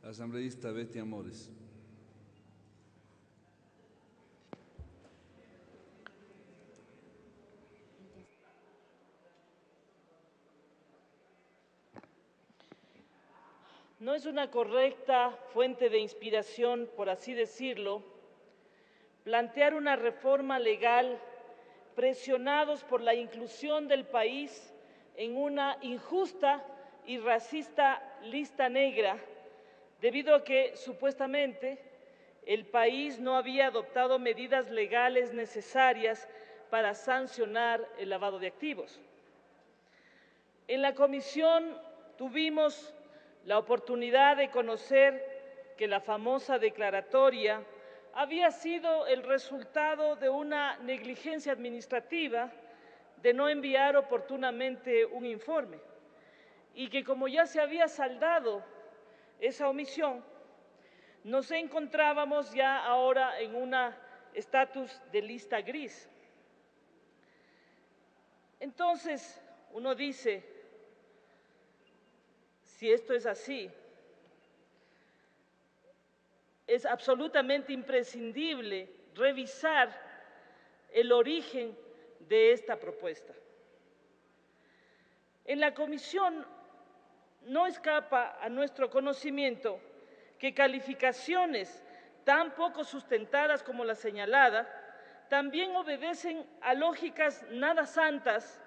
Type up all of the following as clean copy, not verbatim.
Asambleísta Betty Amores. No es una correcta fuente de inspiración, por así decirlo, plantear una reforma legal presionados por la inclusión del país en una injusta y racista lista negra, debido a que supuestamente el país no había adoptado medidas legales necesarias para sancionar el lavado de activos. En la comisión tuvimos la oportunidad de conocer que la famosa declaratoria había sido el resultado de una negligencia administrativa de no enviar oportunamente un informe y que, como ya se había saldado esa omisión, nos encontrábamos ya ahora en un estatus de lista gris. Entonces, uno dice, si esto es así, es absolutamente imprescindible revisar el origen de esta propuesta. En la comisión no escapa a nuestro conocimiento que calificaciones tan poco sustentadas como la señalada también obedecen a lógicas nada santas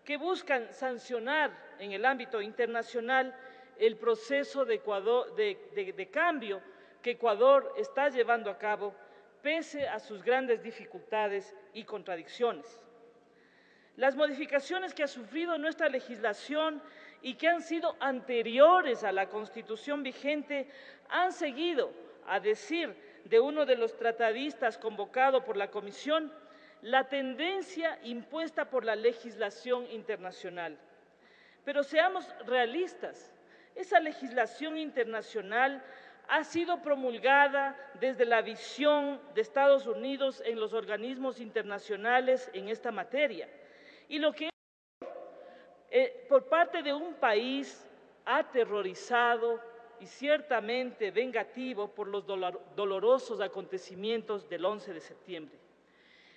que buscan sancionar en el ámbito internacional el proceso de cambio que Ecuador está llevando a cabo pese a sus grandes dificultades y contradicciones. Las modificaciones que ha sufrido nuestra legislación y que han sido anteriores a la Constitución vigente han seguido, a decir de uno de los tratadistas convocado por la Comisión, la tendencia impuesta por la legislación internacional. Pero seamos realistas, esa legislación internacional ha sido promulgada desde la visión de Estados Unidos en los organismos internacionales en esta materia. Y lo que por parte de un país aterrorizado y ciertamente vengativo por los dolorosos acontecimientos del 11 de septiembre.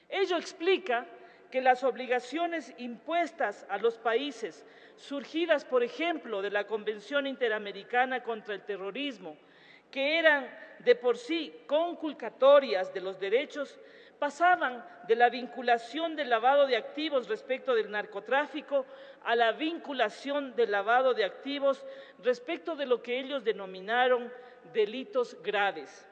Ello explica que las obligaciones impuestas a los países, surgidas, por ejemplo, de la Convención Interamericana contra el Terrorismo, que eran de por sí conculcatorias de los derechos, pasaban de la vinculación del lavado de activos respecto del narcotráfico a la vinculación del lavado de activos respecto de lo que ellos denominaron delitos graves.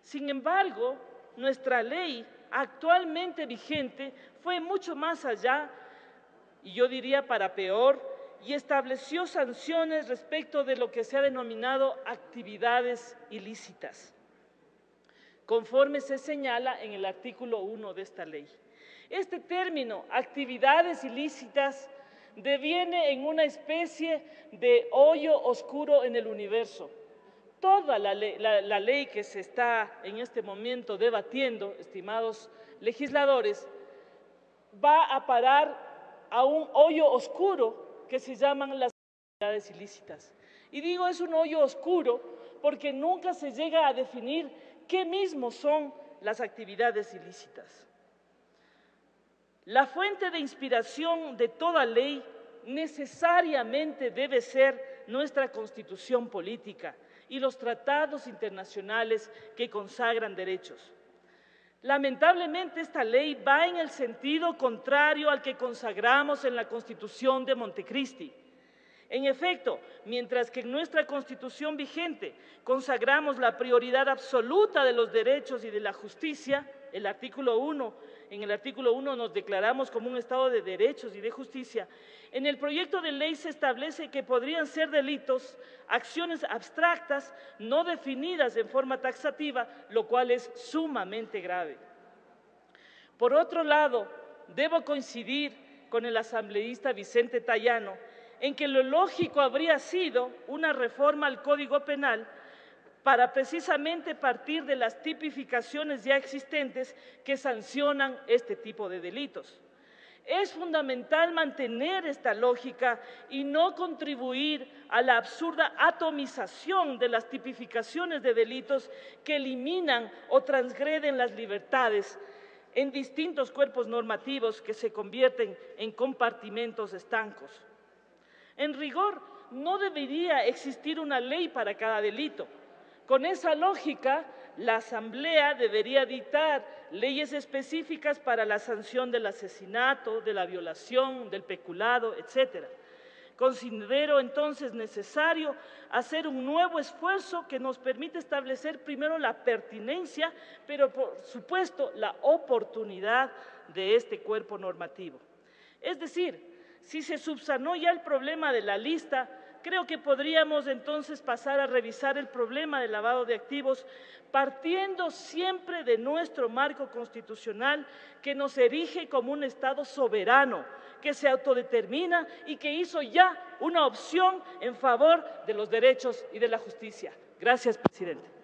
Sin embargo, nuestra ley actualmente vigente fue mucho más allá, y yo diría para peor, y estableció sanciones respecto de lo que se ha denominado actividades ilícitas, conforme se señala en el artículo 1 de esta ley. Este término, actividades ilícitas, deviene en una especie de hoyo oscuro en el universo. Toda la ley que se está en este momento debatiendo, estimados legisladores, va a parar a un hoyo oscuro que se llaman las actividades ilícitas. Y digo es un hoyo oscuro porque nunca se llega a definir qué mismo son las actividades ilícitas. La fuente de inspiración de toda ley necesariamente debe ser nuestra Constitución política y los tratados internacionales que consagran derechos. Lamentablemente, esta ley va en el sentido contrario al que consagramos en la Constitución de Montecristi. En efecto, mientras que en nuestra Constitución vigente consagramos la prioridad absoluta de los derechos y de la justicia, en el artículo 1 nos declaramos como un Estado de derechos y de justicia. En el proyecto de ley se establece que podrían ser delitos acciones abstractas no definidas en forma taxativa, lo cual es sumamente grave. Por otro lado, debo coincidir con el asambleísta Vicente Tayano en que lo lógico habría sido una reforma al Código Penal para precisamente partir de las tipificaciones ya existentes que sancionan este tipo de delitos. Es fundamental mantener esta lógica y no contribuir a la absurda atomización de las tipificaciones de delitos que eliminan o transgreden las libertades en distintos cuerpos normativos que se convierten en compartimentos estancos. En rigor, no debería existir una ley para cada delito. Con esa lógica, la Asamblea debería dictar leyes específicas para la sanción del asesinato, de la violación, del peculado, etc. Considero entonces necesario hacer un nuevo esfuerzo que nos permite establecer primero la pertinencia, pero por supuesto la oportunidad de este cuerpo normativo. Es decir, si se subsanó ya el problema de la lista, creo que podríamos entonces pasar a revisar el problema del lavado de activos partiendo siempre de nuestro marco constitucional que nos erige como un Estado soberano, que se autodetermina y que hizo ya una opción en favor de los derechos y de la justicia. Gracias, presidente.